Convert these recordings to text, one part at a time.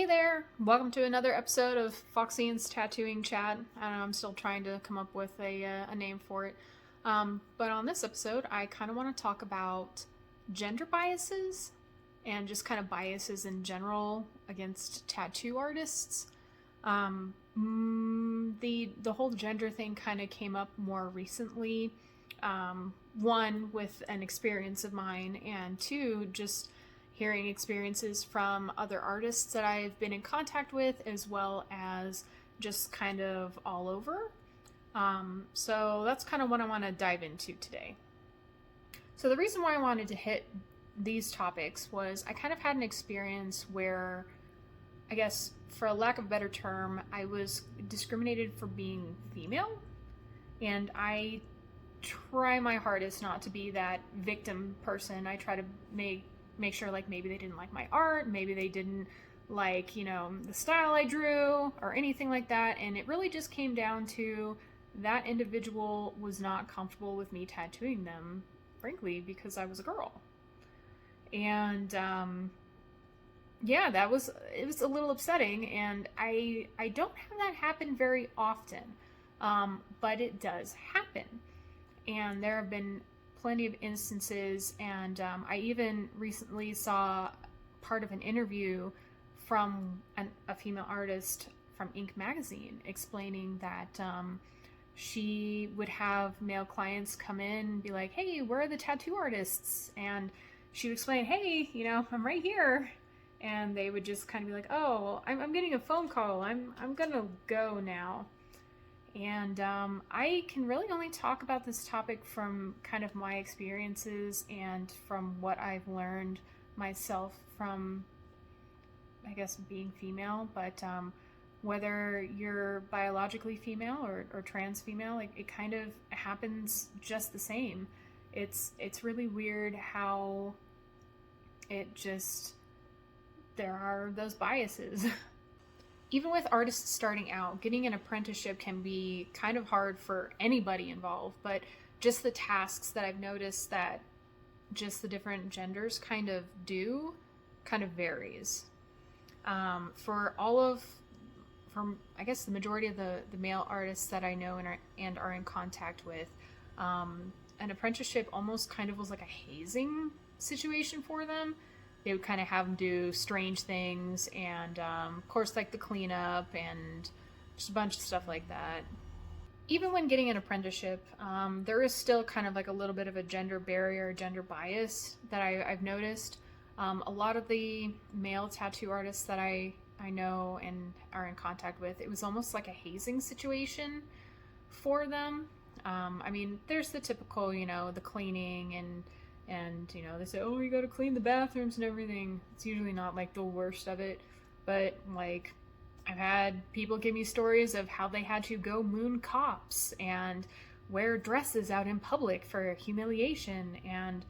Hey there! Welcome to another episode of Foxine's Tattooing Chat. I don't know, I'm still trying to come up with a name for it. But on this episode, I kind of want to talk about gender biases and just kind of biases in general against tattoo artists. The whole gender thing kind of came up more recently. One, with an experience of mine, and two, just hearing experiences from other artists that I've been in contact with, as well as just kind of all over. So that's kind of what I want to dive into today. So the reason why I wanted to hit these topics was I kind of had an experience where, I guess, for a lack of a better term, I was discriminated for being female. And I try my hardest not to be that victim person. I try to make sure, like, maybe they didn't like my art, maybe they didn't like, the style I drew or anything like that. And it really just came down to that individual was not comfortable with me tattooing them, frankly, because I was a girl. And yeah, it was a little upsetting, and I don't have that happen very often, but it does happen. And there have been plenty of instances, and I even recently saw part of an interview from a female artist from Ink magazine explaining that she would have male clients come in and be like, hey, where are the tattoo artists? And she would explain, hey, I'm right here. And they would just kind of be like, oh, I'm getting a phone call. I'm gonna go now. And I can really only talk about this topic from kind of my experiences and from what I've learned myself from, I guess, being female. But whether you're biologically female or trans female, it kind of happens just the same. It's really weird how there are those biases. Even with artists starting out, getting an apprenticeship can be kind of hard for anybody involved, but just the tasks that I've noticed that just the different genders kind of do kind of varies. For I guess the majority of the male artists that I know and are in contact with, an apprenticeship almost kind of was like a hazing situation for them. They would kind of have them do strange things and, of course, like the cleanup and just a bunch of stuff like that. Even when getting an apprenticeship, there is still kind of like a little bit of a gender barrier, gender bias that I've noticed. A lot of the male tattoo artists that I know and are in contact with, it was almost like a hazing situation for them. I mean, there's the typical, the cleaning and they say, oh, you gotta clean the bathrooms and everything. It's usually not like the worst of it, but like I've had people give me stories of how they had to go moon cops and wear dresses out in public for humiliation and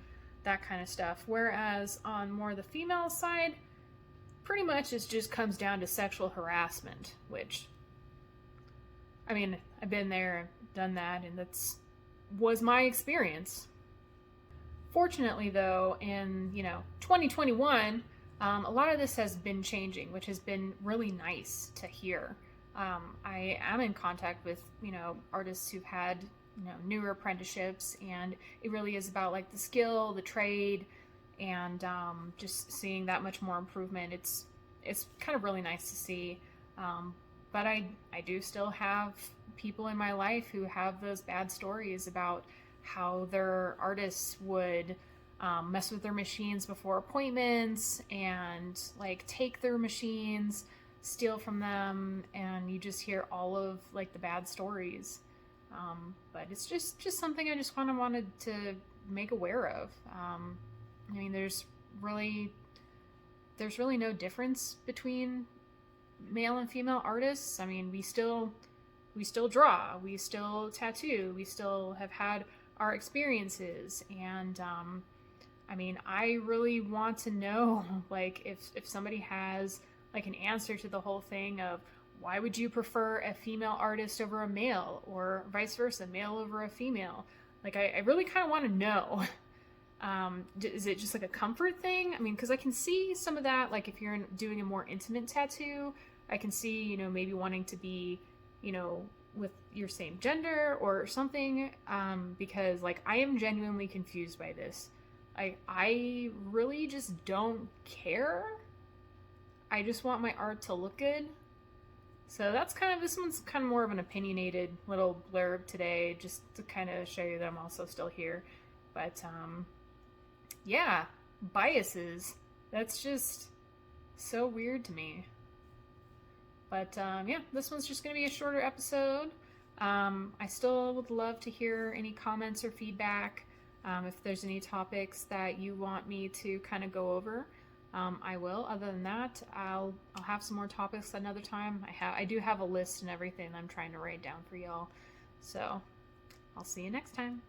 that kind of stuff. Whereas on more the female side, pretty much it just comes down to sexual harassment, which, I mean, I've been there, done that, and was my experience. Fortunately, though, in 2021, a lot of this has been changing, which has been really nice to hear. I am in contact with artists who've had newer apprenticeships, and it really is about like the skill, the trade, and just seeing that much more improvement. It's kind of really nice to see. But I do still have people in my life who have those bad stories about how their artists would mess with their machines before appointments and like take their machines, steal from them, and you just hear all of like the bad stories. But it's just something I just wanted to make aware of. I mean, there's really no difference between male and female artists. I mean, we still draw, we still tattoo, we still have had our experiences, and I mean, I really want to know, like, if somebody has like an answer to the whole thing of why would you prefer a female artist over a male, or vice versa, male over a female. Like, I really kind of want to know. Is it just like a comfort thing? I mean, because I can see some of that, like if you're doing a more intimate tattoo, I can see, you know, maybe wanting to be, you know, with your same gender or something, because like I am genuinely confused by this. I really just don't care. I just want my art to look good. So that's kind of, this one's kind of more of an opinionated little blurb today, just to kind of show you that I'm also still here. But yeah, biases. That's just so weird to me. But yeah, this one's just going to be a shorter episode. I still would love to hear any comments or feedback. If there's any topics that you want me to kind of go over, I will. Other than that, I'll have some more topics another time. I do have a list and everything I'm trying to write down for y'all. So I'll see you next time.